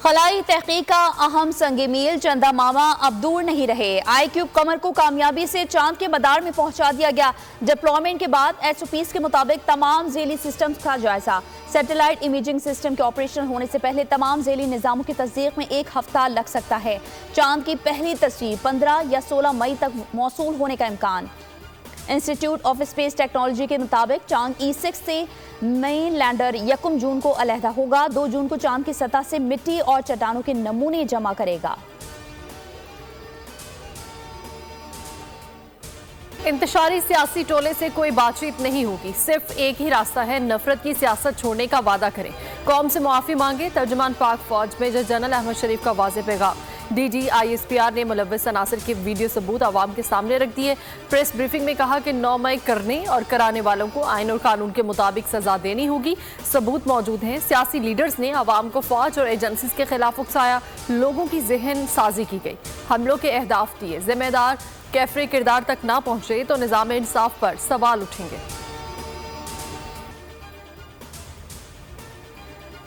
खलाई तहकीक का अहम संग मील चंदा मामा अब दूर नहीं रहे। iCube कमर को कामयाबी से चांद के मदार में पहुंचा दिया गया। डिप्लॉयमेंट के बाद SOPs के मुताबिक तमाम झेली सिस्टम्स का जायजा। सैटेलाइट इमेजिंग सिस्टम के ऑपरेशन होने से पहले तमाम झेली निजामों की तस्दीक में 1 हफ्ता लग सकता है। चांद की पहली तस्वीर 15 या 16 मई तक मौसूल होने का इम्कान। इंस्टीट्यूट ऑफ स्पेस टेक्नोलॉजी के मुताबिक चांद E6 से मेन लैंडर 1 जून को अलहदा होगा। 2 जून को चांद की सतह से मिट्टी और चट्टानों के नमूने जमा करेगा। इंतशारी सियासी टोले से कोई बातचीत नहीं होगी, सिर्फ एक ही रास्ता है, नफरत की सियासत छोड़ने का वादा करें, कौम से मुआफी मांगे। तर्जुमान पाक फौज मेजर जनरल अहमद शरीफ का वाज़ेह पैगाम। DG ISPR ने मुलव्वस अनासर के वीडियो सबूत आवाम के सामने रख दिए। प्रेस ब्रीफिंग में कहा कि 9 मई करने और कराने वालों को आइन और कानून के मुताबिक सजा देनी होगी। सबूत मौजूद हैं। सियासी लीडर्स ने आवाम को फौज और एजेंसीज के खिलाफ उकसाया। लोगों की जहन साजी की गई, हमलों के अहदाफ दिए। जिम्मेदार कैफरे किरदार तक ना पहुंचे तो निज़ाम इंसाफ पर सवाल उठेंगे।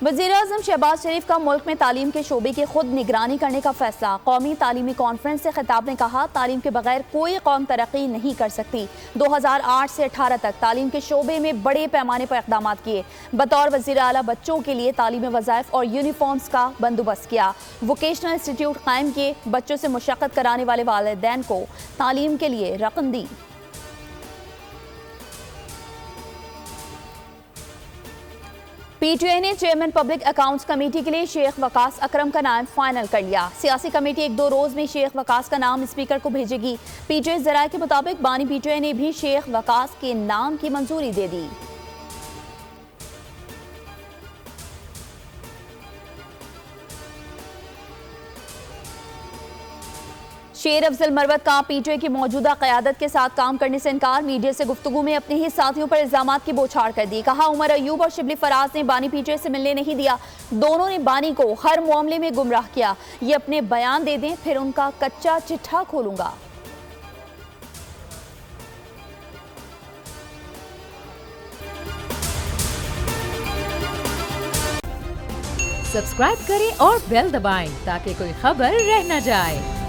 वज़ीर-ए-आज़म शहबाज शरीफ का मुल्क में तालीम के शोबे की खुद निगरानी करने का फैसला। कौमी तालीमी कॉन्फ्रेंस से खिताब में कहा, तालीम के बगैर कोई कौम तरक्की नहीं कर सकती। 2008 से 18 तक तालीम के शोबे में बड़े पैमाने पर इक़दाम किए। बतौर वज़ीर आला बच्चों के लिए तालीमी वज़ाइफ और यूनिफॉर्म्स का बंदोबस्त किया। वोकेशनल इंस्टीट्यूट कायम किए। बच्चों से मुशक्क़त कराने वाले वालिदैन को तालीम के लिए रकम दी। PTI ने चेयरमैन पब्लिक अकाउंट्स कमेटी के लिए शेख वकास अकरम का नाम फाइनल कर लिया। सियासी कमेटी 1-2 रोज में शेख वकास का नाम स्पीकर को भेजेगी। PTI जराये के मुताबिक बानी PTI ने भी शेख वकास के नाम की मंजूरी दे दी। शेर अफजल मरवत का PTI की मौजूदा क़यादत के साथ काम करने से इनकार। मीडिया से गुफ्तगू में अपने ही साथियों पर इल्जामात की बौछार कर दी। कहा, उमर अयूब और शिबली फराज ने बानी PTI से मिलने नहीं दिया। दोनों ने बानी को हर मामले में गुमराह किया। ये अपने बयान दे दें, फिर उनका कच्चा चिट्ठा खोलूंगा। सब्सक्राइब करें और बेल दबाएं ताकि कोई खबर रह न जाए।